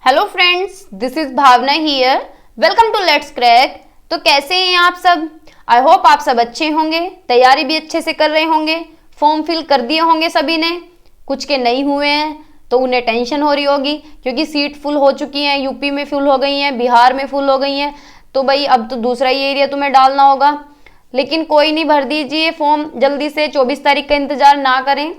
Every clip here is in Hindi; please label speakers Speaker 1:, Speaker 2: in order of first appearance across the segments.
Speaker 1: Hello friends, this is Bhavna here. Welcome to let's crack. तो कैसे हैं आप सब? आई होप आप सब अच्छे होंगे, तैयारी भी अच्छे से कर रहे होंगे, फॉर्म फिल कर दिए होंगे सभी ने। कुछ के नहीं हुए हैं तो उन्हें टेंशन हो रही होगी क्योंकि सीट फुल हो चुकी हैं, यूपी में फुल हो गई हैं, बिहार में फुल हो गई हैं। तो भाई अब तो दूसरा ही एरिया तुम्हें डालना होगा, लेकिन कोई नहीं, भर दीजिए फॉर्म जल्दी से। 24 तारीख का इंतजार ना करें,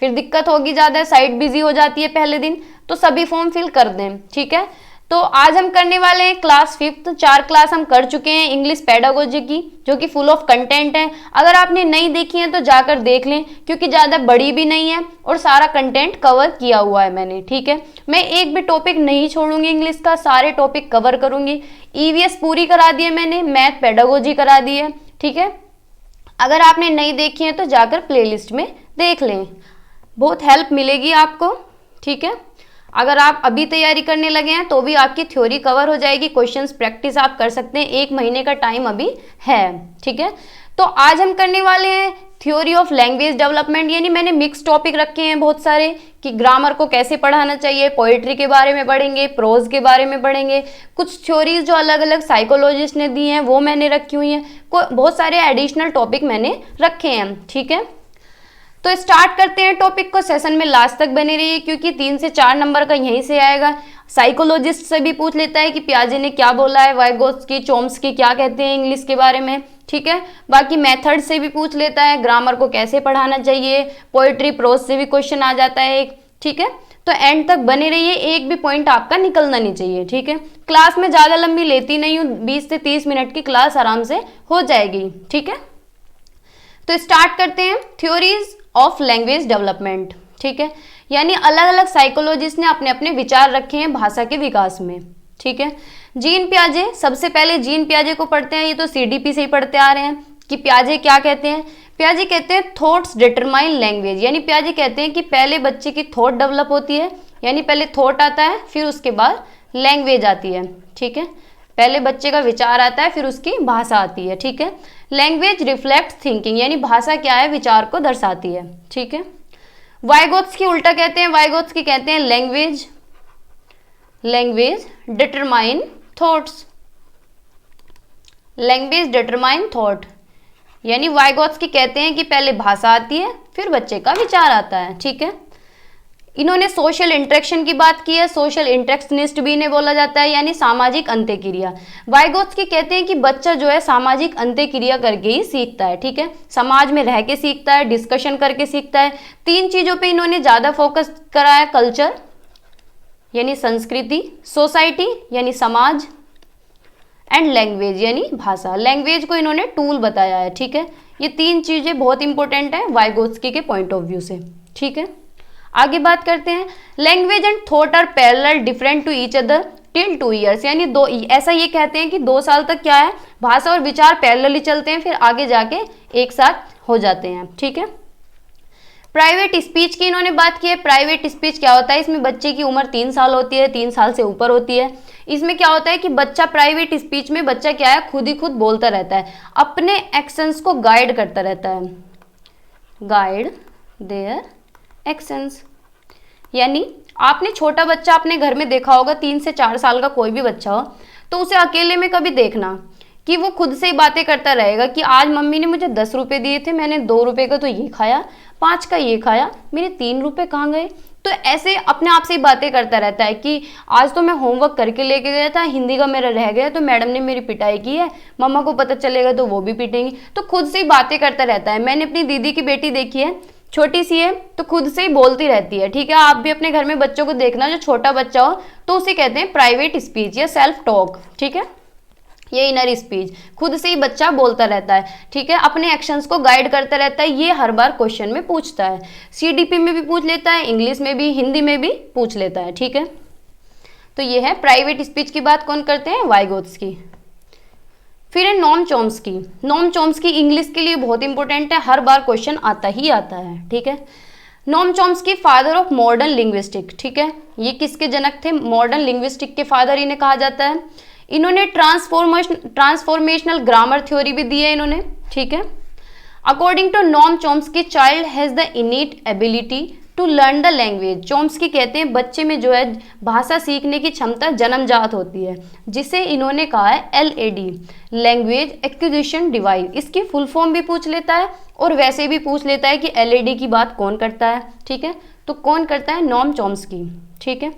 Speaker 1: फिर दिक्कत होगी ज़्यादा, साइट बिजी हो जाती है पहले दिन। तो सभी फॉर्म फिल कर दें, ठीक है। तो आज हम करने वाले हैं क्लास 5th। 4 क्लास हम कर चुके हैं इंग्लिश पेडागोजी की, जो कि फुल ऑफ कंटेंट है। अगर आपने नहीं देखी है तो जाकर देख लें, क्योंकि ज़्यादा बड़ी भी नहीं है और सारा कंटेंट कवर किया हुआ है मैंने, ठीक है। मैं एक भी टॉपिक नहीं छोड़ूंगी इंग्लिश का, सारे टॉपिक कवर करूंगी। ईवीएस पूरी करा दी है मैंने, मैथ पेडागोजी करा दी है, ठीक है। अगर आपने नहीं देखी है तो जाकर प्लेलिस्ट में देख लें, बहुत हेल्प मिलेगी आपको, ठीक है। अगर आप अभी तैयारी करने लगे हैं तो भी आपकी थ्योरी कवर हो जाएगी, क्वेश्चंस प्रैक्टिस आप कर सकते हैं। 1 महीने का टाइम अभी है, ठीक है। तो आज हम करने वाले हैं थ्योरी ऑफ लैंग्वेज डेवलपमेंट, यानी मैंने मिक्स टॉपिक रखे हैं बहुत सारे कि ग्रामर को कैसे पढ़ाना चाहिए, पोइट्री के बारे में पढ़ेंगे, प्रोज के बारे में पढ़ेंगे, कुछ थ्योरीज जो अलग अलग साइकोलॉजिस्ट ने दी हैं वो मैंने रखी हुई हैं, बहुत सारे एडिशनल टॉपिक मैंने रखे हैं, ठीक है। तो स्टार्ट करते हैं टॉपिक को। सेशन में लास्ट तक बने रहिए क्योंकि 3 से 4 नंबर का यहीं से आएगा। साइकोलॉजिस्ट से भी पूछ लेता है कि पियाजे ने क्या बोला है, वाइगोत्स्की, चोम्स्की क्या कहते हैं इंग्लिश के बारे में, ठीक है। बाकी मेथड से भी पूछ लेता है, ग्रामर को कैसे पढ़ाना चाहिए, पोएट्री प्रोज से भी क्वेश्चन आ जाता है एक, ठीक है। तो एंड तक बने रहिए, एक भी पॉइंट आपका निकलना नहीं चाहिए, ठीक है। क्लास में ज़्यादा लंबी लेती नहीं हूँ, 20 से 30 मिनट की क्लास आराम से हो जाएगी, ठीक है। तो स्टार्ट करते हैं थ्योरीज ऑफ लैंग्वेज डेवलपमेंट, ठीक है। यानी अलग अलग साइकोलॉजिस्ट ने अपने अपने विचार रखे हैं भाषा के विकास में, ठीक है। जीन पियाजे, सबसे पहले जीन पियाजे को पढ़ते हैं। ये तो सीडीपी से ही पढ़ते आ रहे हैं कि पियाजे क्या कहते हैं। पियाजे कहते हैं थॉट्स डिटरमाइन लैंग्वेज, यानी पियाजे कहते हैं कि पहले बच्चे की थॉट डेवलप होती है, यानी पहले थॉट आता है फिर उसके बाद लैंग्वेज आती है, ठीक है। पहले बच्चे का विचार आता है फिर उसकी भाषा आती है, ठीक है। लैंग्वेज रिफ्लेक्ट थिंकिंग, यानी भाषा क्या है, विचार को दर्शाती है, ठीक है। वाइगोत्स्की उल्टा कहते हैं, वाइगोत्स्की कहते हैं language determine thoughts, language determine thought, यानी वाइगोत्स्की कहते हैं कि पहले भाषा आती है फिर बच्चे का विचार आता है, ठीक है। इन्होंने सोशल इंटरेक्शन की बात की है, सोशल इंटरेक्शनिस्ट भी इन्हें बोला जाता है, यानी सामाजिक अंत्यक्रिया। वाइगोत्स्की कहते हैं कि बच्चा जो है सामाजिक अंत्यक्रिया करके ही सीखता है, ठीक है। समाज में रह के सीखता है, डिस्कशन करके सीखता है। 3 चीजों पे इन्होंने ज्यादा फोकस करा है, कल्चर यानी संस्कृति, सोसाइटी यानी समाज, एंड लैंग्वेज यानी भाषा। लैंग्वेज को इन्होंने टूल बताया है, ठीक है। ये 3 चीजें बहुत इंपॉर्टेंट है वाइगोत्स्की के पॉइंट ऑफ व्यू से, ठीक है। आगे बात करते हैं, language and thought are parallel different to each other till 2 years, यानी ऐसा ये कहते हैं कि 2 साल तक क्या है, भाषा और विचार पैरेलली चलते हैं, फिर आगे जाके एक साथ हो जाते हैं, ठीक है। प्राइवेट स्पीच की इन्होंने बात की है। प्राइवेट स्पीच क्या होता है, इसमें बच्चे की उम्र 3 साल होती है, 3 साल से ऊपर होती है। इसमें क्या होता है कि बच्चा प्राइवेट स्पीच में बच्चा क्या है, खुद ही खुद बोलता रहता है, अपने एक्शंस को गाइड करता रहता है, गाइड देयर एक्शंस। यानी आपने छोटा बच्चा अपने घर में देखा होगा, 3 से 4 साल का कोई भी बच्चा हो, तो उसे अकेले में कभी देखना कि वो खुद से ही बातें करता रहेगा कि आज मम्मी ने मुझे 10 रुपए दिए थे, मैंने 2 रुपए का तो ये खाया, 5 का ये खाया, मेरे 3 रुपए कहाँ गए। तो ऐसे अपने आप से ही बातें करता रहता है कि आज तो मैं होमवर्क करके लेके गया था, हिंदी का मेरा रह गया तो मैडम ने मेरी पिटाई की है, मम्मा को पता चलेगा तो वो भी पीटेंगी। तो खुद से ही बातें करता रहता है। मैंने अपनी दीदी की बेटी देखी है, छोटी सी है तो खुद से ही बोलती रहती है, ठीक है। आप भी अपने घर में बच्चों को देखना, जो छोटा बच्चा हो तो उसे कहते हैं प्राइवेट स्पीच या सेल्फ टॉक, ठीक है। ये इनर स्पीच, खुद से ही बच्चा बोलता रहता है, ठीक है, अपने एक्शंस को गाइड करता रहता है। ये हर बार क्वेश्चन में पूछता है, सीडीपी में भी पूछ लेता है, इंग्लिश में भी, हिंदी में भी पूछ लेता है, ठीक है। तो ये है प्राइवेट स्पीच की बात कौन करते हैं, वाइगोत्स्की। फिर है Noam Chomsky. Noam Chomsky English के लिए बहुत इंपॉर्टेंट है, हर बार क्वेश्चन आता ही आता है, ठीक है। Noam Chomsky father of modern linguistic, ठीक है। ये किसके जनक थे, मॉडर्न लिंग्विस्टिक के फादर इन्हें कहा जाता है। इन्होंने ट्रांसफॉर्मेशनल ग्रामर थ्योरी भी दी है इन्होंने, ठीक है। According to Noam Chomsky, child has the innate ability to learn the language. Chomsky कहते हैं बच्चे में जो है भाषा सीखने की क्षमता जन्मजात होती है, जिसे इन्होंने कहा है LAD, लैंग्वेज एक्विजिशन डिवाइस। इसकी फुल फॉर्म भी पूछ लेता है और वैसे भी पूछ लेता है कि LAD की बात कौन करता है, ठीक है। तो कौन करता है? नॉम चॉम्स्की, ठीक है।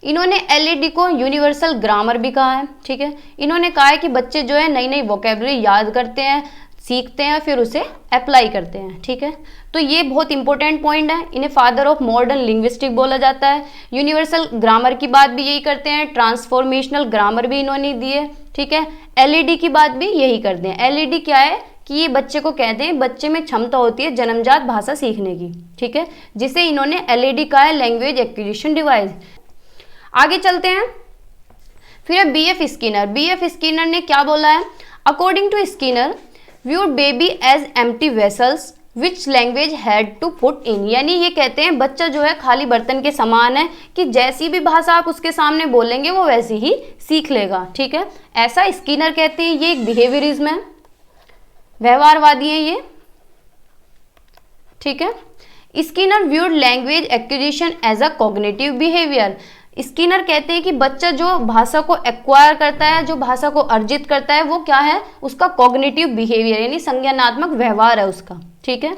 Speaker 1: इन्होंने LAD को यूनिवर्सल ग्रामर भी कहा है, ठीक है। इन्होंने कहा है कि बच्चे जो है नई नई वोकेबलरी याद करते हैं, सीखते हैं, फिर उसे अप्लाई करते हैं, ठीक है। तो ये बहुत इंपॉर्टेंट पॉइंट है। इन्हें फादर ऑफ मॉडर्न लिंग्विस्टिक बोला जाता है। यूनिवर्सल ग्रामर की बात भी यही करते हैं, ट्रांसफॉर्मेशनल ग्रामर भी इन्होंने दी है, ठीक है। LAD की बात भी यही करते हैं। LAD क्या है कि ये बच्चे को कहते हैं बच्चे में क्षमता होती है जन्मजात भाषा सीखने की, ठीक है, जिसे इन्होंने LAD कहा है, लैंग्वेज एक्विजिशन डिवाइस। आगे चलते हैं। फिर BF स्किनर। BF स्किनर ने क्या बोला है? According to Skinner, viewed baby as empty vessels which language had to put in. यानी ये कहते हैं बच्चा जो है खाली बर्तन के समान है कि जैसी भी भाषा आप उसके सामने बोलेंगे वो वैसी ही सीख लेगा, ठीक है। ऐसा स्किनर कहते हैं। ये एक बिहेवियरिज्म है, व्यवहारवादी है ये, ठीक है। Skinner viewed language acquisition as a cognitive behaviour. Skinner कहते हैं कि बच्चा जो भाषा को एक्वायर करता है, जो भाषा को अर्जित करता है, वो क्या है? उसका कॉग्निटिव बिहेवियर, यानी संज्ञानात्मक व्यवहार है उसका, ठीक है।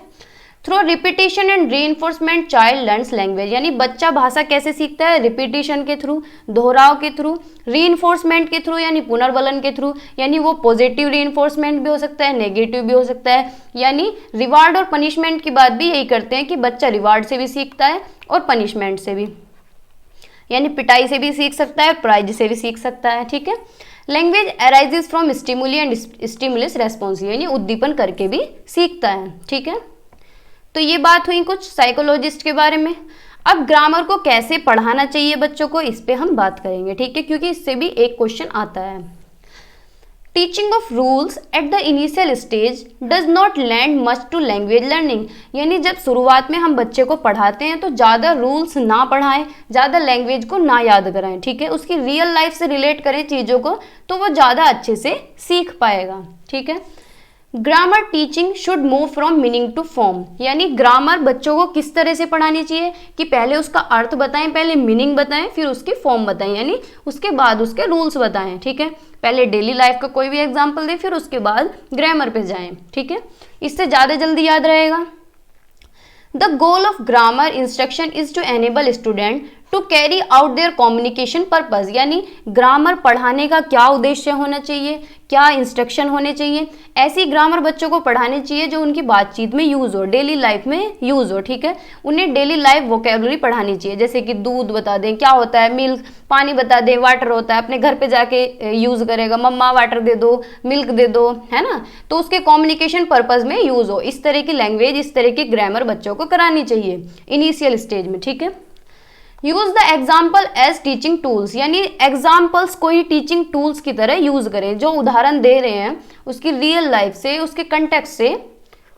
Speaker 1: Through repetition and reinforcement child learns language. यानी बच्चा भाषा कैसे सीखता है? रिपीटिशन के थ्रू, दोहराव के थ्रू, रीइंफोर्समेंट के थ्रू यानी पुनर्बलन के थ्रू। यानी वो पॉजिटिव रीइंफोर्समेंट भी हो सकता है, नेगेटिव भी हो सकता है। यानी रिवार्ड और पनिशमेंट की बात भी यही करते हैं कि बच्चा रिवार्ड से भी सीखता है और पनिशमेंट से भी, यानी पिटाई से भी सीख सकता है, प्राइज से भी सीख सकता है, ठीक है। Language arises from stimuli and stimulus response, यानी उद्दीपन करके भी सीखता है, ठीक है। तो ये बात हुई कुछ साइकोलॉजिस्ट के बारे में। अब ग्रामर को कैसे पढ़ाना चाहिए बच्चों को, इस पे हम बात करेंगे, ठीक है, क्योंकि इससे भी एक क्वेश्चन आता है। Teaching of rules at the initial stage does not land much to language learning. यानी जब शुरुआत में हम बच्चे को पढ़ाते हैं तो ज़्यादा रूल्स ना पढ़ाएं, ज़्यादा लैंग्वेज को ना याद कराएं, ठीक है। उसकी रियल लाइफ से रिलेट करें चीज़ों को, तो वो ज़्यादा अच्छे से सीख पाएगा, ठीक है। Grammar teaching should move from meaning to form. यानी ग्रामर बच्चों को किस तरह से पढ़ानी चाहिए कि पहले उसका अर्थ बताएं, पहले मीनिंग बताएं, फिर उसकी फॉर्म बताएं, यानी उसके बाद उसके रूल्स बताएं, ठीक है। पहले डेली लाइफ का कोई भी एग्जाम्पल दें, फिर उसके बाद ग्रामर पे जाएं, ठीक है। इससे ज़्यादा जल्दी याद रहेगा। The goal of grammar instruction is to enable student to carry out their communication purpose. यानी ग्रामर पढ़ाने का क्या उद्देश्य होना चाहिए, क्या इंस्ट्रक्शन होने चाहिए? ऐसी ग्रामर बच्चों को पढ़ानी चाहिए जो उनकी बातचीत में यूज़ हो, डेली लाइफ में यूज़ हो, ठीक है। उन्हें डेली लाइफ वोकेबलरी पढ़ानी चाहिए, जैसे कि दूध बता दें क्या होता है, मिल्क, पानी बता दें वाटर होता है, अपने घर पे जाके यूज़ करेगा, मम्मा वाटर दे दो, मिल्क दे दो, है ना। तो उसके कम्युनिकेशन पर्पज़ में यूज़ हो, इस तरह की लैंग्वेज, इस तरह की ग्रामर बच्चों को करानी चाहिए इनिशियल स्टेज में, ठीक है। Use the example as teaching tools. यानी एग्जाम्पल्स को ही टीचिंग टूल्स की तरह यूज करें। जो उदाहरण दे रहे हैं उसकी रियल लाइफ से, उसके कंटेक्स्ट से,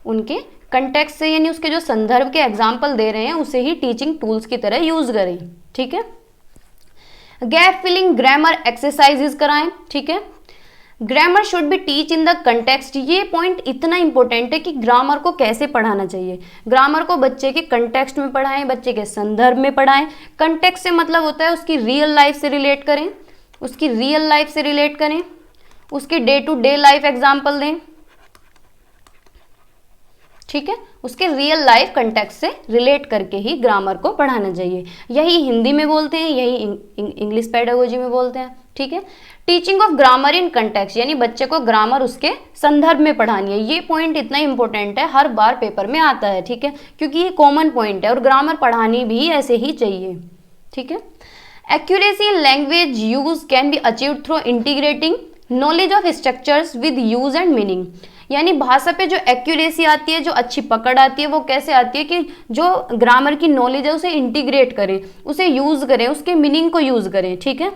Speaker 1: उनके कंटेक्स्ट से, यानी उसके जो संदर्भ के एग्जाम्पल दे रहे हैं उसे ही टीचिंग टूल्स की तरह यूज करें, ठीक है। गैप फिलिंग ग्रामर एक्सरसाइजेज कराएं, ठीक है। Grammar should B teach in the context. ये पॉइंट इतना इंपॉर्टेंट है कि ग्रामर को कैसे पढ़ाना चाहिए। ग्रामर को बच्चे के कंटेक्स्ट में पढ़ाएं, बच्चे के संदर्भ में पढ़ाएं। कंटेक्स्ट से मतलब होता है उसकी रियल लाइफ से रिलेट करें, उसकी रियल लाइफ से रिलेट करें, उसकी day to day life example दें, ठीक है। उसके रियल लाइफ कंटेक्स्ट से रिलेट करके ही ग्रामर को पढ़ाना चाहिए। यही हिंदी में बोलते हैं, यही इंग्लिश पेडागोजी में बोलते हैं, ठीक है। Teaching of grammar in context, यानी बच्चे को ग्रामर उसके संदर्भ में पढ़ानी है। ये पॉइंट इतना इंपॉर्टेंट है, हर बार पेपर में आता है, ठीक है, क्योंकि ये कॉमन पॉइंट है और ग्रामर पढ़ानी भी ऐसे ही चाहिए, ठीक है। Accuracy in language use can be achieved through integrating knowledge of structures with use and meaning. यानी भाषा पे जो एक्यूरेसी आती है, जो अच्छी पकड़ आती है, वो कैसे आती है कि जो ग्रामर की नॉलेज है उसे इंटीग्रेट करें, उसे यूज करें, उसके मीनिंग को यूज करें, ठीक है।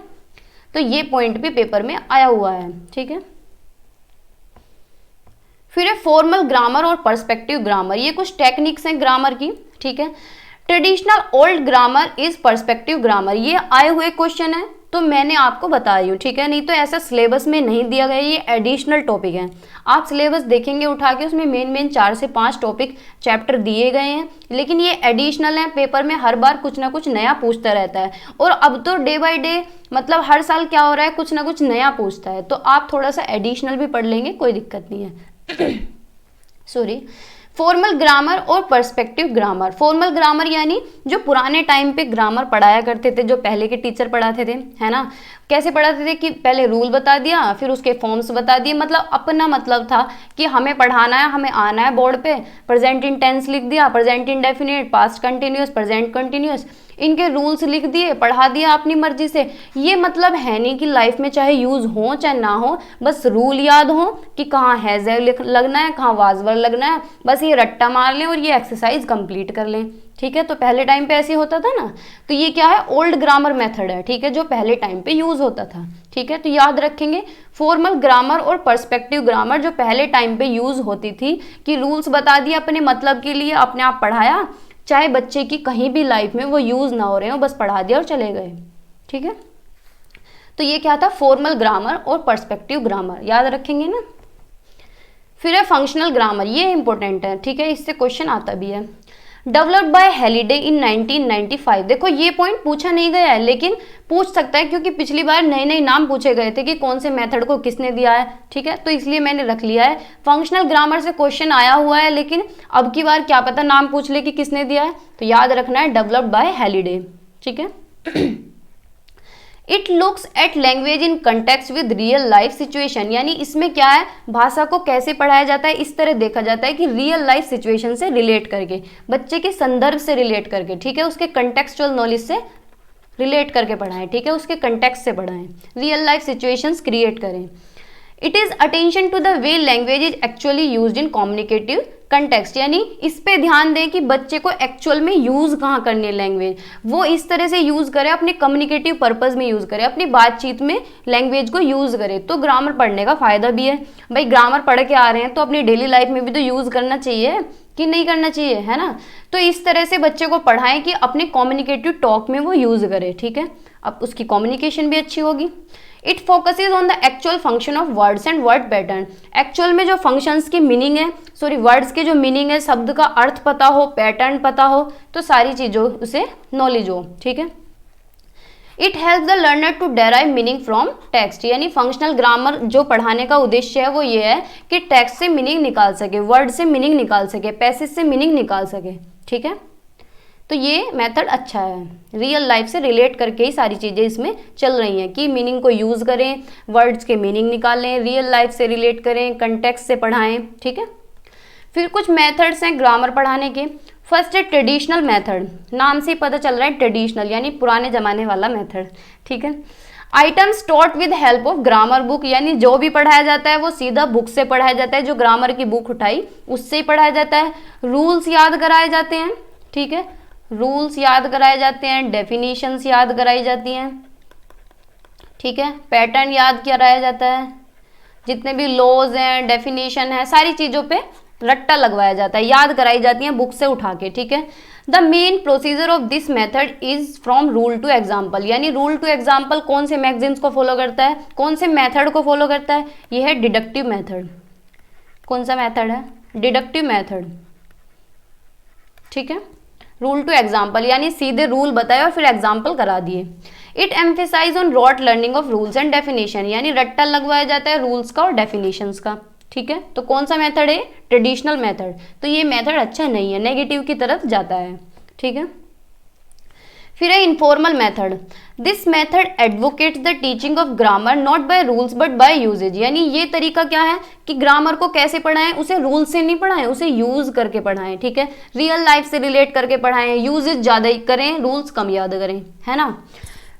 Speaker 1: तो ये पॉइंट भी पेपर में आया हुआ है, ठीक है। फिर है फॉर्मल ग्रामर और पर्सपेक्टिव ग्रामर। ये कुछ टेक्निक्स हैं ग्रामर की, ठीक है। Traditional old grammar is perspective grammar. ये आए हुए क्वेश्चन है, तो मैंने आपको बता रही हूँ, ठीक है। नहीं तो ऐसा सिलेबस में नहीं दिया गया, ये एडिशनल टॉपिक है। आप सिलेबस देखेंगे उठा के, उसमें मेन 4 से 5 टॉपिक चैप्टर दिए गए हैं, लेकिन ये एडिशनल है। पेपर में हर बार कुछ ना कुछ नया पूछता रहता है, और अब तो डे बाय डे मतलब हर साल क्या हो रहा है, कुछ ना कुछ नया पूछता है। तो आप थोड़ा सा एडिशनल भी पढ़ लेंगे, कोई दिक्कत नहीं है। सॉरी। फॉर्मल ग्रामर और पर्सपेक्टिव ग्रामर। फॉर्मल ग्रामर यानी जो पुराने टाइम पे ग्रामर पढ़ाया करते थे, जो पहले के टीचर पढ़ाते थे, है ना। कैसे पढ़ाते थे कि पहले रूल बता दिया, फिर उसके फॉर्म्स बता दिए, मतलब अपना मतलब था कि हमें पढ़ाना है, हमें आना है बोर्ड पे, प्रेजेंट इन टेंस लिख दिया, present indefinite, past continuous, present continuous, इनके रूल्स लिख दिए, पढ़ा दिया अपनी मर्जी से। ये मतलब है नहीं कि लाइफ में चाहे यूज हो चाहे ना हो, बस रूल याद हो कि कहाँ हैज लगना है, कहाँ वाज वर लगना है, बस ये रट्टा मार लें और ये एक्सरसाइज कंप्लीट कर लें, ठीक है। तो पहले टाइम पे ऐसे होता था ना। तो ये क्या है, ओल्ड ग्रामर मेथड है, ठीक है, जो पहले टाइम पे यूज होता था, ठीक है। तो याद रखेंगे फॉर्मल ग्रामर और पर्सपेक्टिव ग्रामर जो पहले टाइम पे यूज होती थी, कि रूल्स बता दिए अपने मतलब के लिए, अपने आप पढ़ाया, चाहे बच्चे की कहीं भी लाइफ में वो यूज ना हो रहे हो, बस पढ़ा दिया और चले गए, ठीक है। तो ये क्या था, फॉर्मल ग्रामर और पर्सपेक्टिव ग्रामर, याद रखेंगे ना। फिर है फंक्शनल ग्रामर, ये इंपॉर्टेंट है, ठीक है, इससे क्वेश्चन आता भी है। डेवलप्ड बाय हेलिडे इन 1995। देखो ये पॉइंट पूछा नहीं गया है, लेकिन पूछ सकता है, क्योंकि पिछली बार नए नए नाम पूछे गए थे कि कौन से मेथड को किसने दिया है, ठीक है। तो इसलिए मैंने रख लिया है। फंक्शनल ग्रामर से क्वेश्चन आया हुआ है, लेकिन अब की बार क्या पता नाम पूछ ले कि किसने दिया है, तो याद रखना है डेवलप्ड बाय हेलिडे, ठीक है। It looks at language in context with real life situation, यानी इसमें क्या है, भाषा को कैसे पढ़ाया जाता है, इस तरह देखा जाता है कि रियल लाइफ सिचुएशन से रिलेट करके, बच्चे के संदर्भ से रिलेट करके, ठीक है, उसके कंटेक्चुअल नॉलेज से रिलेट करके पढ़ाएं, ठीक है, उसके कंटेक्स्ट से पढ़ाएं, रियल लाइफ सिचुएशंस क्रिएट करें। It is attention to the way language is actually used in communicative context, यानी इस पे ध्यान दें कि बच्चे को एक्चुअल में यूज कहाँ करनी है लैंग्वेज, वो इस तरह से यूज करे, अपने कम्युनिकेटिव पर्पस में यूज करे, अपनी बातचीत में लैंग्वेज को यूज करे। तो ग्रामर पढ़ने का फायदा भी है भाई, ग्रामर पढ़ के आ रहे हैं तो अपनी डेली लाइफ में भी तो यूज करना चाहिए कि नहीं करना चाहिए, है ना। तो इस तरह से बच्चे को पढ़ाएं कि अपने कम्युनिकेटिव टॉक में वो यूज करे, ठीक है, अब उसकी कम्युनिकेशन भी अच्छी होगी। It focuses on the actual function of words and word pattern, actual में जो फंक्शंस की मीनिंग है, सॉरी वर्ड्स के जो मीनिंग है, शब्द का अर्थ पता हो, पैटर्न पता हो, तो सारी चीज़ों उसे नॉलेज हो, ठीक है। It help the learner to derive meaning from text, यानी फंक्शनल ग्रामर जो पढ़ाने का उद्देश्य है वो ये है कि टेक्स्ट से मीनिंग निकाल सके, वर्ड से मीनिंग निकाल सके, पैसेज से मीनिंग निकाल सके, ठीक है। तो ये मेथड अच्छा है, रियल लाइफ से रिलेट करके ही सारी चीज़ें इसमें चल रही हैं कि मीनिंग को यूज़ करें, वर्ड्स के मीनिंग निकालें, रियल लाइफ से रिलेट करें, कंटेक्स्ट से पढ़ाएं, ठीक है। फिर कुछ मेथड्स हैं ग्रामर पढ़ाने के। फर्स्ट है ट्रेडिशनल मेथड, नाम से ही पता चल रहा है ट्रेडिशनल यानी पुराने ज़माने वाला मेथड, ठीक है। Items taught with help of grammar book, यानी जो भी पढ़ाया जाता है वो सीधा बुक से पढ़ाया जाता है, जो ग्रामर की बुक उठाई उससे ही पढ़ाया जाता है। रूल्स याद कराए जाते हैं, ठीक है, रूल्स याद कराए जाते हैं, डेफिनेशंस याद कराई जाती हैं, ठीक है, पैटर्न याद कराया जाता है, जितने भी लॉज हैं, डेफिनेशन है, सारी चीज़ों पे रट्टा लगवाया जाता है, याद कराई जाती हैं बुक से उठा के, ठीक है। The main procedure of this method is from rule to example, यानी रूल टू एग्जाम्पल कौन से मैगजीन्स को फॉलो करता है, कौन से मेथड को फॉलो करता है, ये है डिडक्टिव मेथड। कौन सा मेथड है, डिडक्टिव मेथड, ठीक है। रूल टू एग्जाम्पल यानी सीधे रूल बताए और फिर एग्जाम्पल करा दिए। It emphasise on rote learning of rules and definition, यानी रट्टा लगवाया जाता है रूल्स का और डेफिनेशंस का, ठीक है। तो कौन सा मेथड है, ट्रेडिशनल मेथड। तो ये मेथड अच्छा नहीं है, नेगेटिव की तरफ जाता है, ठीक है। फिर है informal method. This method advocates the teaching of grammar not by rules but by usage, यानी ये तरीका क्या है कि ग्रामर को कैसे पढ़ाएं, उसे रूल से नहीं पढ़ाएं, उसे यूज करके पढ़ाएं, ठीक है, रियल लाइफ से रिलेट करके पढ़ाएं, यूजेज ज़्यादा करें, रूल्स कम याद करें, है ना।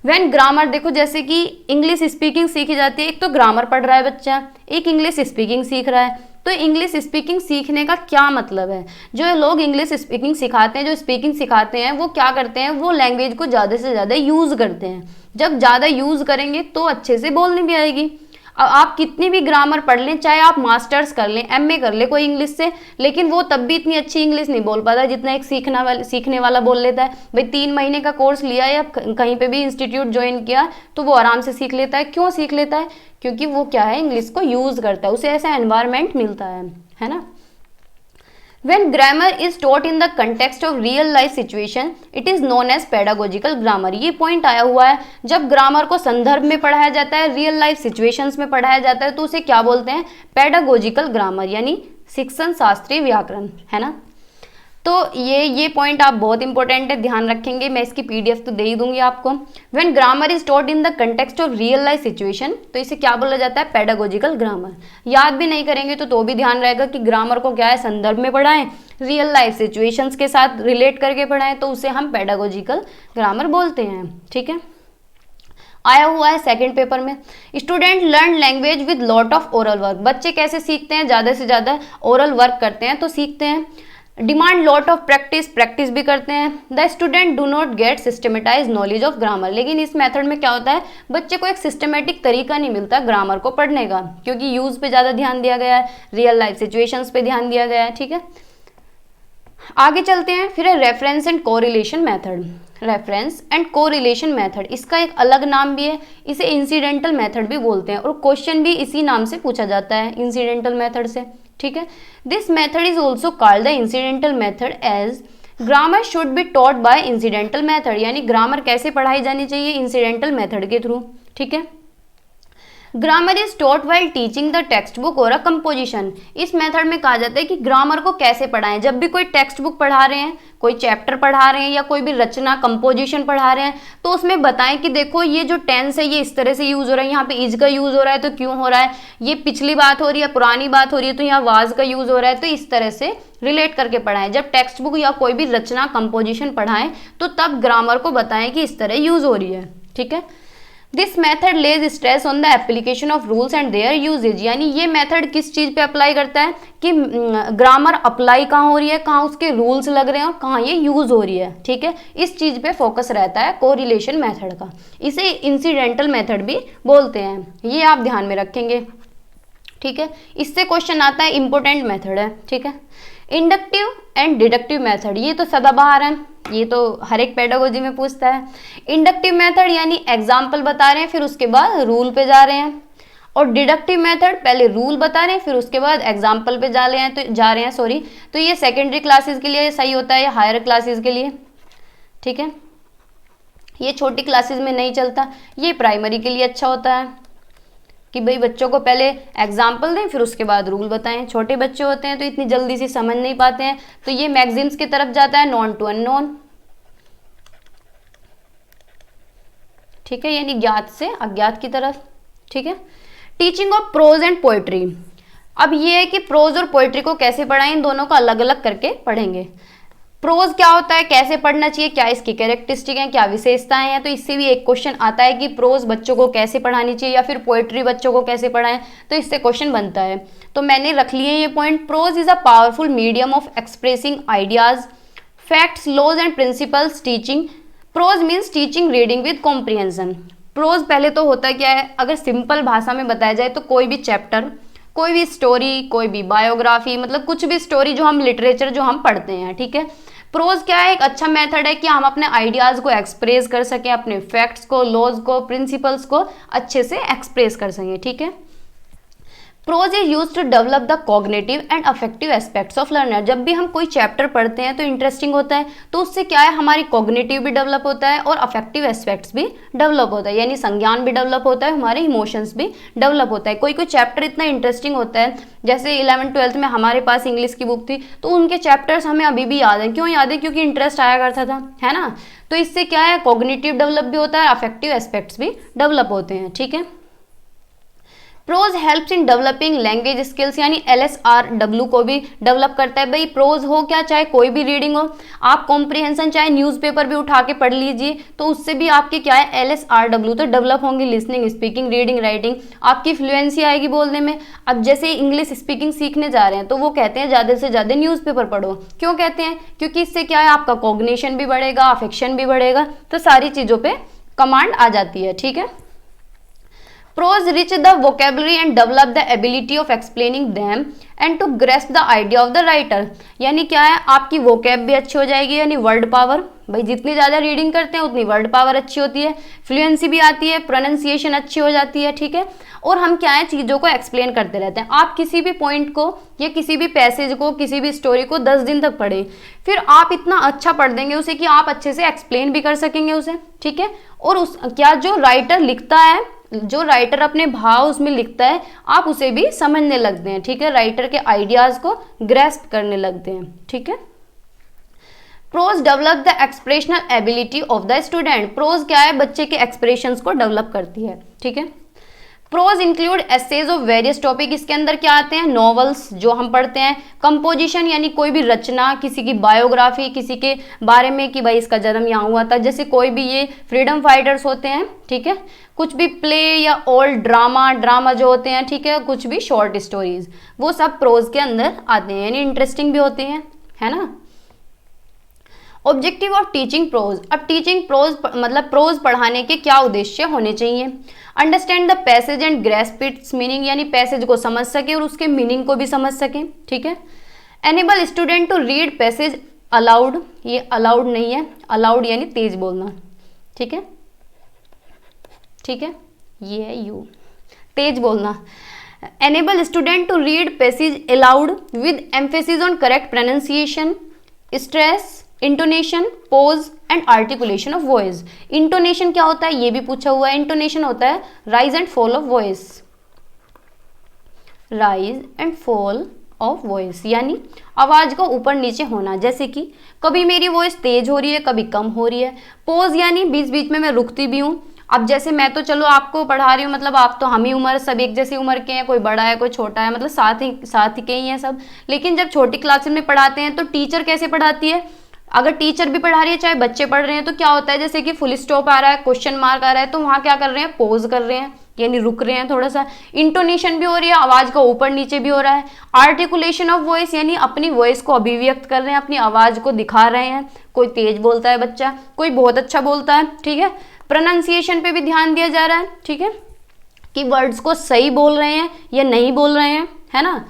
Speaker 1: व्हेन ग्रामर, देखो जैसे कि इंग्लिश स्पीकिंग सीखी जाती है, एक तो ग्रामर पढ़ रहा है बच्चा, एक इंग्लिश स्पीकिंग सीख रहा है, तो इंग्लिश स्पीकिंग सीखने का क्या मतलब है, जो लोग इंग्लिश स्पीकिंग सिखाते हैं, जो स्पीकिंग सिखाते हैं, वो क्या करते हैं, वो लैंग्वेज को ज़्यादा से ज़्यादा यूज़ करते हैं। जब ज़्यादा यूज़ करेंगे तो अच्छे से बोलनी भी आएगी। अब आप कितनी भी ग्रामर पढ़ लें, चाहे आप मास्टर्स कर लें, एमए कर ले कोई इंग्लिश से, लेकिन वो तब भी इतनी अच्छी इंग्लिश नहीं बोल पाता जितना एक सीखने वाला बोल लेता है। भाई 3 महीने का कोर्स लिया या कहीं पे भी इंस्टीट्यूट ज्वाइन किया तो वो आराम से सीख लेता है। क्यों सीख लेता है? क्योंकि वो क्या है, इंग्लिश को यूज करता है, उसे ऐसा एनवायरमेंट मिलता है ना। When grammar is taught in the context of real life situation, it is known as pedagogical grammar। ये पॉइंट आया हुआ है, जब ग्रामर को संदर्भ में पढ़ाया जाता है, रियल लाइफ सिचुएशंस में पढ़ाया जाता है, तो उसे क्या बोलते हैं? पेडागोजिकल ग्रामर, यानी शिक्षण शास्त्रीय व्याकरण, है ना। तो ये पॉइंट आप बहुत इंपॉर्टेंट है, ध्यान रखेंगे। मैं इसकी पीडीएफ तो दे ही दूंगी आपको। When grammar is taught in the context of real life situation, तो इसे क्या बोला जाता है? Pedagogical grammar. याद भी नहीं करेंगे तो भी ध्यान रहेगा कि ग्रामर को क्या है, संदर्भ में पढ़ाएं, रियल लाइफ सिचुएशंस के साथ रिलेट करके पढ़ाएं, तो उसे हम पेडागोजिकल ग्रामर बोलते हैं। ठीक है, आया हुआ है सेकंड पेपर में। Student learn language with lot of oral work. बच्चे कैसे सीखते हैं? ज़्यादा से ज़्यादा ओरल वर्क करते हैं तो सीखते हैं। डिमांड लॉट ऑफ प्रैक्टिस भी करते हैं। The student do not gate systematise knowledge of grammar. लेकिन इस मेथड में क्या होता है, बच्चे को एक सिस्टमेटिक तरीका नहीं मिलता ग्रामर को पढ़ने का, क्योंकि यूज पे ज़्यादा ध्यान दिया गया है, रियल लाइफ सिचुएशंस पे ध्यान दिया गया है। ठीक है, आगे चलते हैं। फिर है reference and correlation method. Reference and correlation method, इसका एक अलग नाम भी है, इसे इंसिडेंटल मेथड भी बोलते हैं, और क्वेश्चन भी इसी नाम से पूछा जाता है, इंसिडेंटल मेथड से। ठीक है, this method is also called the incidental method as grammar should be taught by incidental method, यानी ग्रामर कैसे पढ़ाई जानी चाहिए? इंसिडेंटल मेथड के थ्रू। ठीक है, grammar is taught while teaching the textbook और अ कंपोजिशन। इस मेथड में कहा जाता है कि ग्रामर को कैसे पढ़ाएं। जब भी कोई टेक्स्ट बुक पढ़ा रहे हैं, कोई चैप्टर पढ़ा रहे हैं, या कोई भी रचना कंपोजिशन पढ़ा रहे हैं, तो उसमें बताएं कि देखो ये जो टेंस है ये इस तरह से यूज हो रहा है, यहाँ पे इज का यूज हो रहा है तो क्यों हो रहा है, ये पिछली बात हो रही है, पुरानी बात हो रही है तो यहाँ वाज का यूज हो रहा है, तो इस तरह से रिलेट करके पढ़ाएं। जब टेक्स्ट बुक या कोई भी रचना कंपोजिशन पढ़ाएं तो तब ग्रामर को बताएं कि इस तरह यूज हो रही है। ठीक है, this method lays stress on the application of rules and their usage, यानी ये मेथड किस चीज़ पे अप्लाई करता है कि ग्रामर अप्लाई कहाँ हो रही है, कहाँ उसके रूल्स लग रहे हैं और कहाँ ये यूज हो रही है। ठीक है, इस चीज़ पे फोकस रहता है कोरिलेशन मेथड का। इसे इंसिडेंटल मेथड भी बोलते हैं, ये आप ध्यान में रखेंगे। ठीक है, इससे क्वेश्चन आता है, इंपॉर्टेंट मेथड है। ठीक है, इंडक्टिव एंड डिडक्टिव मेथड, ये तो सदाबहार है, ये तो हर एक पेडागोजी में पूछता है। इंडक्टिव मेथड यानी एग्जाम्पल बता रहे हैं, फिर उसके बाद रूल पे जा रहे हैं, और डिडक्टिव मेथड पहले रूल बता रहे हैं, फिर उसके बाद एग्जाम्पल पे जा रहे हैं। तो ये सेकेंडरी क्लासेस के लिए सही होता है, या हायर क्लासेस के लिए। ठीक है, ये छोटी क्लासेस में नहीं चलता, ये प्राइमरी के लिए अच्छा होता है कि भाई बच्चों को पहले एग्जाम्पल दें, फिर उसके बाद रूल बताएं। छोटे बच्चे होते हैं तो इतनी जल्दी से समझ नहीं पाते हैं, तो ये मैक्सिम्स की तरफ जाता है, नॉन टू अननोन। ठीक है, यानी ज्ञात से अज्ञात की तरफ। ठीक है, teaching of pros and poetry. अब ये है कि प्रोज और पोएट्री को कैसे पढ़ाएं, इन दोनों को अलग अलग करके पढ़ेंगे। प्रोज क्या होता है, कैसे पढ़ना चाहिए, क्या इसकी कैरेक्टरिस्टिक हैं, क्या विशेषताएं हैं, तो इससे भी एक क्वेश्चन आता है कि प्रोज बच्चों को कैसे पढ़ानी चाहिए, या फिर पोएट्री बच्चों को कैसे पढ़ाएं, तो इससे क्वेश्चन बनता है। तो मैंने रख लिए ये point. Prose is a powerful medium of expressing ideas, facts, laws and principles. Teaching prose means teaching reading with comprehension. Prose पहले तो होता क्या है, अगर सिंपल भाषा में बताया जाए तो कोई भी चैप्टर, कोई भी स्टोरी, कोई भी बायोग्राफी, मतलब कुछ भी स्टोरी जो हम लिटरेचर जो हम पढ़ते हैं। ठीक है, प्रोज क्या है, एक अच्छा मेथड है कि हम अपने आइडियाज को एक्सप्रेस कर सकें, अपने फैक्ट्स को, लॉज को, प्रिंसिपल्स को अच्छे से एक्सप्रेस कर सकें। ठीक है, prose is use to develop the cognitive and affective aspects of learner. जब भी हम कोई चैप्टर पढ़ते हैं तो इंटरेस्टिंग होता है, तो उससे क्या है, हमारी कॉग्निटिव भी डेवलप होता है और अफेक्टिव एस्पेक्ट्स भी डेवलप होता है, यानी संज्ञान भी डेवलप होता है, हमारे इमोशंस भी डेवलप होता है। कोई कोई चैप्टर इतना इंटरेस्टिंग होता है, जैसे 11th-12th में हमारे पास इंग्लिश की बुक थी, तो उनके चैप्टर्स हमें अभी भी याद है। क्यों याद है? क्योंकि इंटरेस्ट आया करता था, है ना। तो इससे क्या है, कॉग्निटिव डेवलप भी होता है, अफेक्टिव एस्पेक्ट्स भी डेवलप होते हैं। ठीक है, prose helps in developing language skills, यानी LSRW को भी डेवलप करता है। भाई प्रोज हो क्या, चाहे कोई भी रीडिंग हो, आप कॉम्प्रिहेंशन चाहे न्यूज़पेपर भी उठा के पढ़ लीजिए, तो उससे भी आपके क्या है, LSRW तो डेवलप होंगे, लिसनिंग, स्पीकिंग, रीडिंग, राइटिंग, आपकी फ्लुएंसी आएगी बोलने में। अब जैसे इंग्लिश स्पीकिंग सीखने जा रहे हैं तो वो कहते हैं ज़्यादा से ज़्यादा न्यूज़पेपर पढ़ो। क्यों कहते हैं? क्योंकि इससे क्या है, आपका कॉग्निशन भी बढ़ेगा, अफेक्शन भी बढ़ेगा, तो सारी चीज़ों पर कमांड आ जाती है। ठीक है, Prose rich the vocabulary and develop the ability of explaining them and to grasp the idea of the writer। यानी क्या है, आपकी vocab भी अच्छी हो जाएगी, यानी वर्ड पावर, भाई जितनी ज़्यादा रीडिंग करते हैं उतनी वर्ड पावर अच्छी होती है, फ्लुएंसी भी आती है, प्रोनाउंसिएशन अच्छी हो जाती है, ठीक है। और हम क्या है, चीज़ों को एक्सप्लेन करते रहते हैं। आप किसी भी पॉइंट को या किसी भी पैसेज को, किसी भी स्टोरी को 10 दिन तक पढ़े, फिर आप इतना अच्छा पढ़ देंगे उसे कि आप अच्छे से एक्सप्लेन भी कर सकेंगे उसे, ठीक है। और उस क्या जो राइटर लिखता है, जो राइटर अपने भाव उसमें लिखता है, आप उसे भी समझने लगते हैं, ठीक है। राइटर के आइडियाज को ग्रेस्प करने लगते हैं, ठीक है। Prose develop the expressional ability of the student. Prose क्या है, बच्चे के एक्सप्रेशंस को डेवलप करती है, ठीक है। Prose include essays of various topic. इसके अंदर क्या आते हैं, नॉवेल्स जो हम पढ़ते हैं, कंपोजिशन यानी कोई भी रचना, किसी की बायोग्राफी, किसी के बारे में कि भाई इसका जन्म यहाँ हुआ था, जैसे कोई भी ये फ्रीडम फाइटर्स होते हैं, ठीक है। कुछ भी प्ले या ओल्ड ड्रामा जो होते हैं, ठीक है, कुछ भी शॉर्ट स्टोरीज, वो सब प्रोज के अंदर आते हैं, यानी इंटरेस्टिंग भी होते हैं, है ना। Objective of teaching prose. अब टीचिंग प्रोज मतलब प्रोज पढ़ाने के क्या उद्देश्य होने चाहिए। Understand the passage and grasp its meaning, यानी पैसेज को समझ सके और उसके मीनिंग को भी समझ सके, ठीक है। Enable student to read passage aloud, ये अलाउड नहीं है, अलाउड यानी तेज बोलना, ठीक है, ठीक है, ये है यू, तेज बोलना। Enable student to read passage aloud with emphasis on correct pronunciation, stress, intonation, pause and articulation of voice. Intonation क्या होता है, ये भी पूछा हुआ है। इंटोनेशन होता है rise and fall of voice, rise and fall of voice, यानी आवाज का ऊपर नीचे होना, जैसे कि कभी मेरी वॉइस तेज हो रही है, कभी कम हो रही है। पोज यानी बीच बीच में मैं रुकती भी हूँ। अब जैसे मैं तो चलो आपको पढ़ा रही हूँ, मतलब आप तो हम ही उम्र, सब एक जैसी उम्र के हैं, कोई बड़ा है कोई छोटा है, मतलब साथ ही के ही हैं सब। लेकिन जब छोटी क्लासेस में पढ़ाते हैं तो टीचर कैसे पढ़ाती है, अगर टीचर भी पढ़ा रही है चाहे बच्चे पढ़ रहे हैं, तो क्या होता है, जैसे कि फुल स्टॉप आ रहा है, क्वेश्चन मार्क आ रहा है, तो वहाँ क्या कर रहे हैं, पोज कर रहे हैं, यानी रुक रहे हैं थोड़ा सा। इंटोनेशन भी हो रही है, आवाज का ऊपर नीचे भी हो रहा है। आर्टिकुलेशन ऑफ वॉइस यानी अपनी वॉइस को अभिव्यक्त कर रहे हैं, अपनी आवाज को दिखा रहे हैं। कोई तेज बोलता है बच्चा, कोई बहुत अच्छा बोलता है, ठीक है। प्रोनाउंसिएशन पे भी ध्यान दिया जा रहा है, ठीक है, कि वर्ड्स को सही बोल रहे हैं या नहीं बोल रहे हैं, है ना।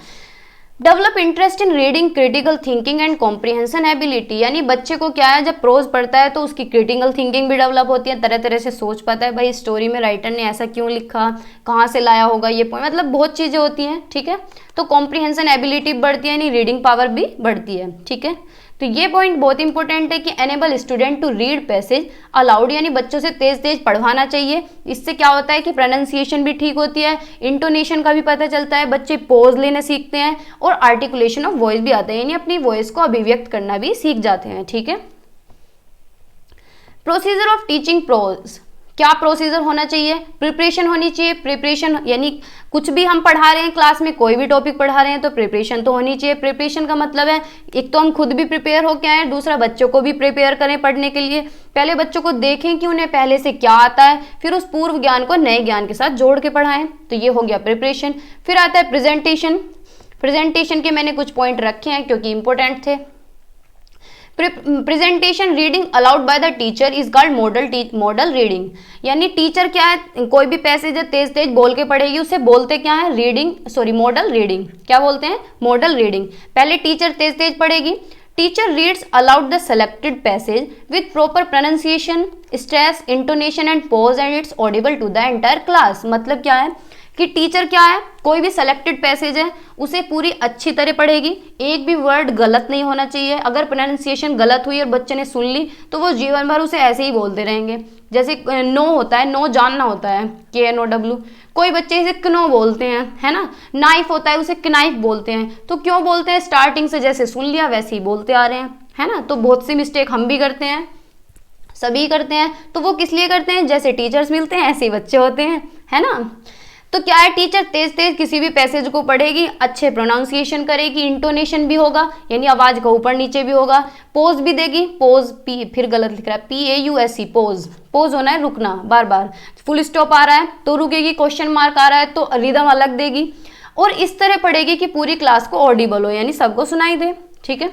Speaker 1: Develop interest in reading, critical thinking and comprehension ability, यानी बच्चे को क्या है, जब प्रोज पढ़ता है तो उसकी क्रिटिकल थिंकिंग भी डेवलप होती है, तरह तरह से सोच पाता है, भाई स्टोरी में राइटर ने ऐसा क्यों लिखा, कहाँ से लाया होगा ये पॉइंट, मतलब बहुत चीज़ें होती हैं, ठीक है। तो कॉम्प्रिहेंशन एबिलिटी बढ़ती है, यानी रीडिंग पावर भी बढ़ती है, ठीक है। तो ये पॉइंट बहुत इंपॉर्टेंट है कि enable student to read passage aloud, यानी बच्चों से तेज तेज पढ़वाना चाहिए। इससे क्या होता है कि प्रोनाउंसिएशन भी ठीक होती है, इंटोनेशन का भी पता चलता है, बच्चे पोज लेना सीखते हैं और आर्टिकुलेशन ऑफ वॉइस भी आता है, यानी अपनी वॉइस को अभिव्यक्त करना भी सीख जाते हैं, ठीक है। प्रोसीजर ऑफ टीचिंग प्रोज, क्या प्रोसीजर होना चाहिए, प्रिपरेशन होनी चाहिए। प्रिपरेशन यानी कुछ भी हम पढ़ा रहे हैं क्लास में, कोई भी टॉपिक पढ़ा रहे हैं तो प्रिपरेशन तो होनी चाहिए। प्रिपरेशन का मतलब है एक तो हम खुद भी प्रिपेयर होके आए, दूसरा बच्चों को भी प्रिपेयर करें पढ़ने के लिए। पहले बच्चों को देखें कि उन्हें पहले से क्या आता है, फिर उस पूर्व ज्ञान को नए ज्ञान के साथ जोड़ के पढ़ाएं, तो ये हो गया प्रिपरेशन। फिर आता है प्रेजेंटेशन। प्रेजेंटेशन के मैंने कुछ पॉइंट रखे हैं क्योंकि इंपॉर्टेंट थे। Presentation reading allowed by the teacher is called model reading, यानी टीचर क्या है, कोई भी पैसेज तेज तेज बोल के पढ़ेगी, उसे बोलते क्या है, मॉडल रीडिंग। क्या बोलते हैं, मॉडल रीडिंग। पहले टीचर तेज तेज पढ़ेगी। Teacher reads aloud the selected passage with proper pronunciation, stress, intonation and pause and it's audible to the entire class. मतलब क्या है कि टीचर क्या है, कोई भी सेलेक्टेड पैसेज है उसे पूरी अच्छी तरह पढ़ेगी, एक भी वर्ड गलत नहीं होना चाहिए। अगर प्रोनाउंसिएशन गलत हुई और बच्चे ने सुन ली तो वो जीवन भर उसे ऐसे ही बोलते रहेंगे। जैसे नो होता है, नो जानना होता है, KNOW, कोई बच्चे इसे क्नो बोलते हैं, है ना। नाइफ होता है, उसे क्नाइफ बोलते हैं। तो क्यों बोलते हैं, स्टार्टिंग से जैसे सुन लिया वैसे ही बोलते आ रहे हैं, है ना। तो बहुत सी मिस्टेक हम भी करते हैं, सभी करते हैं। तो वो किस लिए करते हैं, जैसे टीचर्स मिलते हैं ऐसे ही बच्चे होते हैं, है ना। तो क्या है, टीचर तेज तेज किसी भी पैसेज को पढ़ेगी, अच्छे प्रोनाउंसिएशन करेगी, इंटोनेशन भी होगा यानी आवाज का ऊपर नीचे भी होगा, पोज भी देगी। पोज फिर गलत लिख रहा है, PAUSE, पोज। पोज होना है रुकना, बार बार। फुल स्टॉप आ रहा है तो रुकेगी, क्वेश्चन मार्क आ रहा है तो रिदम अलग देगी, और इस तरह पढ़ेगी कि पूरी क्लास को ऑडिबल हो, यानी सबको सुनाई दे, ठीक है।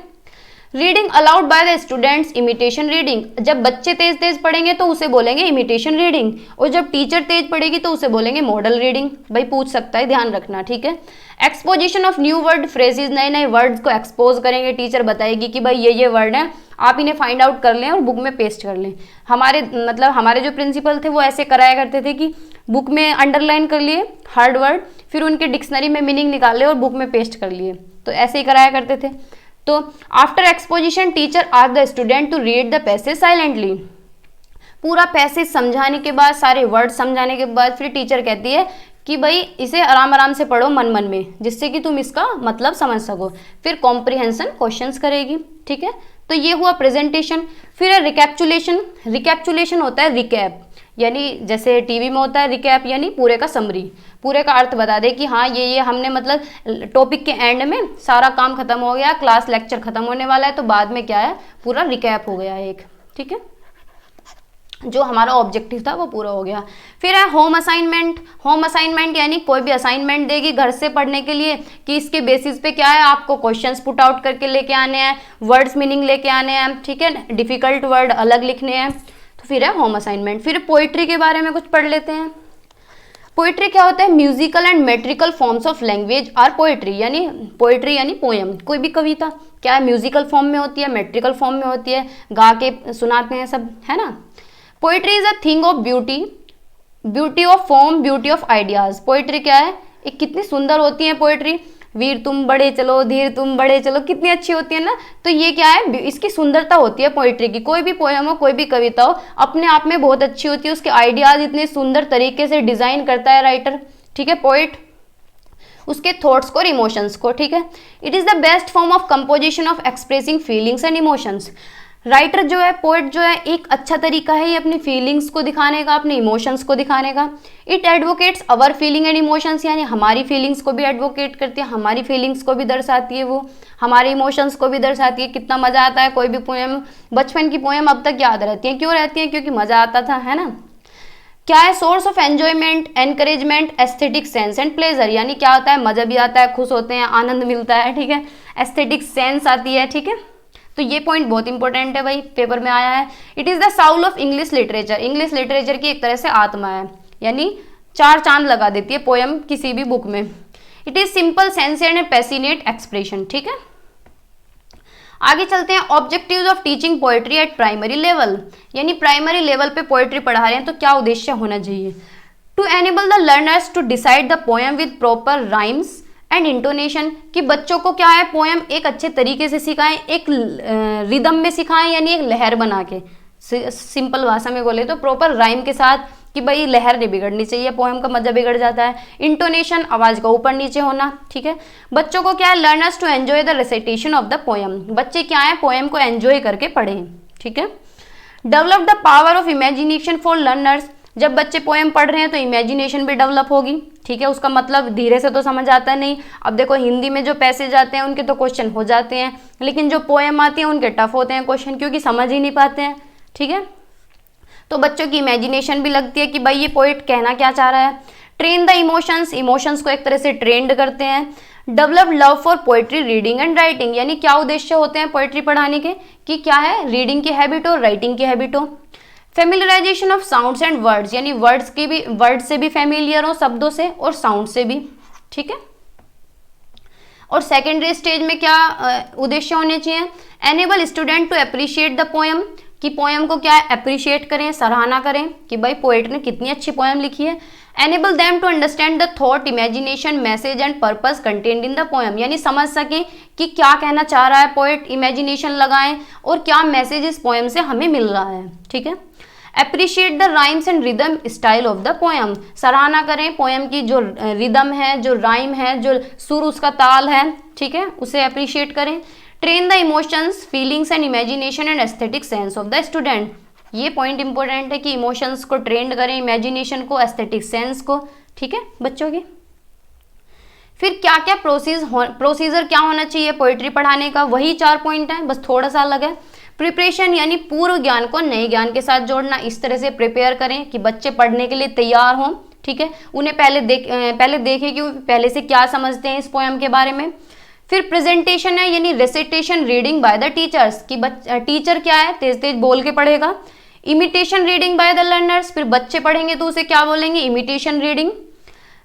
Speaker 1: Reading allowed by the students, imitation reading, जब बच्चे तेज तेज पढ़ेंगे तो उसे बोलेंगे इमिटेशन रीडिंग, और जब टीचर तेज पढ़ेगी तो उसे बोलेंगे मॉडल रीडिंग। भाई पूछ सकता है, ध्यान रखना, ठीक है। Exposition of new word phrases, नए नए वर्ड्स को एक्सपोज करेंगे, टीचर बताएगी कि भाई ये वर्ड है, आप इन्हें फाइंड आउट कर लें और बुक में पेस्ट कर लें। हमारे जो प्रिंसिपल थे वो ऐसे कराया करते थे कि बुक में अंडरलाइन कर लिए हार्ड वर्ड, फिर उनके डिक्शनरी में मीनिंग निकाल लिए और बुक में पेस्ट कर लिए, तो ऐसे ही कराया करते थे। तो after exposition teacher ask the student to read the passage silently, पूरा पैसेज समझाने के बाद, सारे वर्ड समझाने के बाद फिर टीचर कहती है कि भाई इसे आराम आराम से पढ़ो मन मन में, जिससे कि तुम इसका मतलब समझ सको। फिर कॉम्प्रिहेंशन क्वेश्चंस करेगी, ठीक है। तो ये हुआ प्रेजेंटेशन। फिर है रिकैप्चुलेशन। रिकैप्चुलेशन होता है रिकैप, यानी जैसे टीवी में होता है रिकैप, यानी पूरे का समरी, पूरे का अर्थ बता दे कि हाँ ये हमने मतलब टॉपिक के एंड में सारा काम खत्म हो गया, क्लास लेक्चर खत्म होने वाला है, तो बाद में क्या है पूरा रिकैप हो गया एक, ठीक है, जो हमारा ऑब्जेक्टिव था वो पूरा हो गया। फिर है होम असाइनमेंट। होम असाइनमेंट यानी कोई भी असाइनमेंट देगी घर से पढ़ने के लिए कि इसके बेसिस पे क्या है आपको क्वेश्चंस पुट आउट करके लेके आने हैं, वर्ड्स मीनिंग लेके आने हैं, ठीक है, डिफिकल्ट वर्ड अलग लिखने हैं, तो फिर है होम असाइनमेंट। फिर पोइट्री के बारे में कुछ पढ़ लेते हैं। पोइट्री क्या होता है? Musical and metrical forms of language are poetry, यानी पोएम, कोई भी कविता क्या है म्यूजिकल फॉर्म में होती है, मेट्रिकल फॉर्म में होती है, गा के सुनाते हैं सब, है ना। Poetry is a thing of beauty, beauty of form, beauty of ideas. Poetry क्या है? एक कितनी सुंदर होती है पोइट्री, वीर तुम बड़े चलो, धीर तुम बड़े चलो, कितनी अच्छी होती है ना। तो ये क्या है, इसकी सुंदरता होती है पोइट्री की। कोई भी पोएम हो, कोई भी कविता हो, अपने आप में बहुत अच्छी होती है, उसके आइडियाज इतने सुंदर तरीके से डिजाइन करता है राइटर, ठीक है, पोइट, उसके थॉट्स को और इमोशंस को, ठीक है। It is the best form of composition of expressing feelings and emotions. Writer जो है, पोएट जो है, एक अच्छा तरीका है ये अपनी फीलिंग्स को दिखाने का, अपने इमोशंस को दिखाने का। It advocates our feeling and emotions, यानी हमारी फीलिंग्स को भी एडवोकेट करती है, हमारी फीलिंग्स को भी दर्शाती है, वो हमारे इमोशंस को भी दर्शाती है। कितना मजा आता है कोई भी पोएम, बचपन की पोएम अब तक याद रहती है, क्यों रहती है? क्योंकि मजा आता था, है ना। क्या है? Source of enjoyment, encouragement, aesthetic sense and pleasure, यानी क्या होता है, मजा भी आता है, खुश होते हैं, आनंद मिलता है, ठीक है, एस्थेटिक सेंस आती है, ठीक है। तो ये पॉइंट बहुत इंपॉर्टेंट है भाई, पेपर में आया है। It is the Saul of English literature, English literature की एक तरह से आत्मा है, यानी चार चांद लगा देती है पोएम किसी भी बुक में। It is simple, sincere and passionate expression, ठीक है। आगे चलते हैं, objectives of teaching poetry at primary level, यानी प्राइमरी लेवल पे पोएट्री पढ़ा रहे हैं तो क्या उद्देश्य होना चाहिए? To enable the learners to decide the poem with proper rhymes and intonation, कि बच्चों को क्या है पोएम एक अच्छे तरीके से सिखाएं, एक रिदम में सिखाएं, यानी एक लहर बना के, सिंपल भाषा में बोले तो प्रॉपर राइम के साथ, कि भाई लहर नहीं बिगड़नी चाहिए, पोएम का मजा बिगड़ जाता है। इंटोनेशन, आवाज का ऊपर नीचे होना, ठीक है। बच्चों को क्या है, learners to enjoy the recitation of the poem, बच्चे क्या है पोएम को एंजॉय करके पढ़ें, ठीक है। Develop the power of imagination for learners, जब बच्चे पोएम पढ़ रहे हैं तो इमेजिनेशन भी डेवलप होगी, ठीक है। उसका मतलब धीरे से तो समझ आता नहीं, अब देखो हिंदी में जो पैसेज आते हैं उनके तो क्वेश्चन हो जाते हैं, लेकिन जो पोएम आती है उनके टफ होते हैं क्वेश्चन, क्योंकि समझ ही नहीं पाते हैं, ठीक है। तो बच्चों की इमेजिनेशन भी लगती है कि भाई ये पोएट कहना क्या चाह रहा है। ट्रेन द इमोशंस, इमोशंस को एक तरह से ट्रेंड करते हैं। Develop love for poetry, reading and writing, यानी क्या उद्देश्य होते हैं पोएट्री पढ़ाने के, कि क्या है रीडिंग की हैबिट हो, राइटिंग की हैबिट हो। फेमिलियराइजेशन ऑफ साउंड्स एंड वर्ड्स, यानी वर्ड्स की भी, वर्ड से भी फेमिलियर हो, शब्दों से, और साउंड से भी, ठीक है। और सेकेंडरी स्टेज में क्या उद्देश्य होने चाहिए? Enable student to appreciate the poem, कि पोएम को क्या अप्रिशिएट करें, सराहना करें कि भाई पोएट ने कितनी अच्छी पोएम लिखी है। Enable them to understand the thought, imagination, message and purpose contained in the poem, यानी समझ सकें कि क्या कहना चाह रहा है पोएट, इमेजिनेशन लगाएं और क्या मैसेज इस पोएम से हमें मिल रहा है, ठीक है। Appreciate the rhymes and rhythm style of the poem, सराहना करें पोएम की जो रिदम है, जो राइम है, जो सुर उसका ताल है, ठीक है, उसे अप्रिशिएट करें। Train the emotions, feelings and imagination and aesthetic sense of the student, ये पॉइंट इंपॉर्टेंट है कि इमोशंस को ट्रेंड करें, इमेजिनेशन को, एस्थेटिक सेंस को, ठीक है बच्चों की। फिर क्या क्या प्रोसीजर क्या होना चाहिए पोएट्री पढ़ाने का, वही 4 पॉइंट है, बस थोड़ा सा अलग है। प्रिपरेशन, यानी पूर्व ज्ञान को नए ज्ञान के साथ जोड़ना, इस तरह से प्रिपेयर करें कि बच्चे पढ़ने के लिए तैयार हों, ठीक है। उन्हें पहले देखें कि पहले से क्या समझते हैं इस पोएम के बारे में। फिर प्रेजेंटेशन है यानी recitation reading by the teachers, कि टीचर क्या है तेज तेज बोल के पढ़ेगा। Imitation reading by the learners, फिर बच्चे पढ़ेंगे तो उसे क्या बोलेंगे, imitation reading.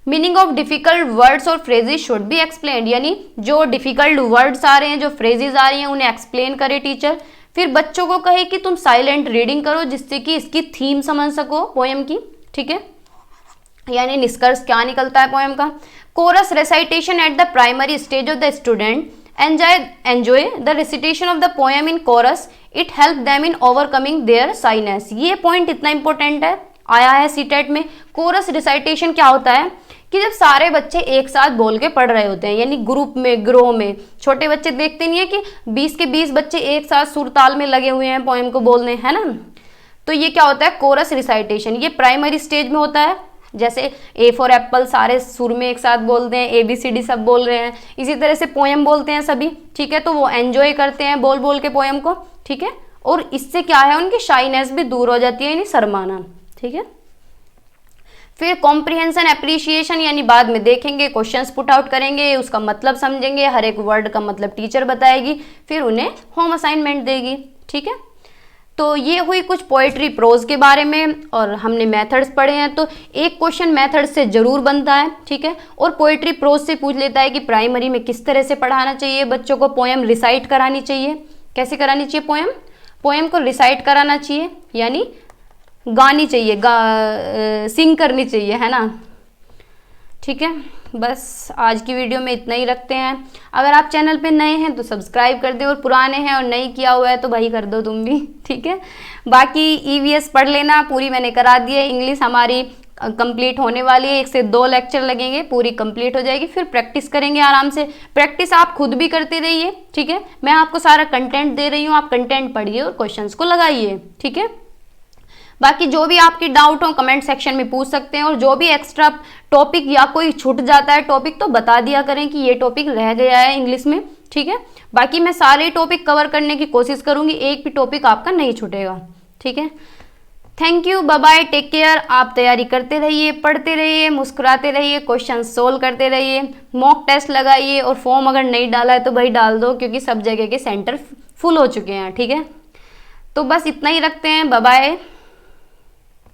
Speaker 1: Meaning of difficult words और फ्रेजेस शुड बी एक्सप्लेन्ड, यानी जो डिफिकल्ट वर्ड्स आ रहे हैं, जो फ्रेजेस आ रही हैं, उन्हें एक्सप्लेन करे टीचर। फिर बच्चों को कहे कि तुम साइलेंट रीडिंग करो जिससे कि इसकी थीम समझ सको पोएम की, ठीक है, यानी निष्कर्ष क्या निकलता है पोएम का। Chorus recitation at the primary stage of the student enjoy the recitation of the poem in chorus, it help them in overcoming their shyness. ये पॉइंट इतना इंपॉर्टेंट है, आया है सीटेट में। कोरस रिसाइटेशन क्या होता है कि जब सारे बच्चे एक साथ बोल के पढ़ रहे होते हैं, यानी ग्रुप में, ग्रोह में, छोटे बच्चे देखते नहीं है कि 20 के 20 बच्चे एक साथ सुर ताल में लगे हुए हैं पोएम को बोलने, है ना। तो ये क्या होता है, कोरस रिसाइटेशन, ये प्राइमरी स्टेज में होता है। जैसे ए फॉर एप्पल सारे सुर में एक साथ बोलते हैं, ABCD सब बोल रहे हैं, इसी तरह से पोएम बोलते हैं सभी, ठीक है। तो वो एंजॉय करते हैं बोल बोल के पोएम को, ठीक है। और इससे क्या है, उनकी शाइनेस भी दूर हो जाती है, यानी शर्माना, ठीक है। फिर कॉम्प्रिहेंशन एप्रिशिएशन, यानी बाद में देखेंगे, क्वेश्चंस पुट आउट करेंगे, उसका मतलब समझेंगे, हर एक वर्ड का मतलब टीचर बताएगी, फिर उन्हें होम असाइनमेंट देगी, ठीक है। तो ये हुई कुछ पोएट्री प्रोज के बारे में, और हमने मेथड्स पढ़े हैं। तो एक क्वेश्चन मेथड से जरूर बनता है, ठीक है, और पोएट्री प्रोज से पूछ लेता है कि प्राइमरी में किस तरह से पढ़ाना चाहिए बच्चों को, पोएम रिसाइट करानी चाहिए, कैसे करानी चाहिए पोएम, पोएम को रिसाइट कराना चाहिए, यानी गानी चाहिए, सिंग करनी चाहिए, है ना, ठीक है। बस आज की वीडियो में इतना ही रखते हैं। अगर आप चैनल पे नए हैं तो सब्सक्राइब कर दे, और पुराने हैं और नहीं किया हुआ है तो भाई कर दो तुम भी, ठीक है। बाकी EVS पढ़ लेना, पूरी मैंने करा दी है। इंग्लिश हमारी कंप्लीट होने वाली है, 1 से 2 लेक्चर लगेंगे, पूरी कंप्लीट हो जाएगी। फिर प्रैक्टिस करेंगे आराम से, प्रैक्टिस आप खुद भी करते रहिए, ठीक है। मैं आपको सारा कंटेंट दे रही हूँ, आप कंटेंट पढ़िए और क्वेश्चंस को लगाइए, ठीक है। बाकी जो भी आपकी डाउट हो कमेंट सेक्शन में पूछ सकते हैं, और जो भी एक्स्ट्रा टॉपिक या कोई छूट जाता है टॉपिक तो बता दिया करें कि ये टॉपिक रह गया है इंग्लिश में, ठीक है। बाकी मैं सारे टॉपिक कवर करने की कोशिश करूंगी, एक भी टॉपिक आपका नहीं छूटेगा, ठीक है। Thank you, bye bye, take care. आप तैयारी करते रहिए, पढ़ते रहिए, मुस्कुराते रहिए, क्वेश्चन सोल्व करते रहिए, मॉक टेस्ट लगाइए, और फॉर्म अगर नहीं डाला है तो भाई डाल दो, क्योंकि सब जगह के सेंटर फुल हो चुके हैं, ठीक है। तो बस इतना ही रखते हैं, बाय बाय।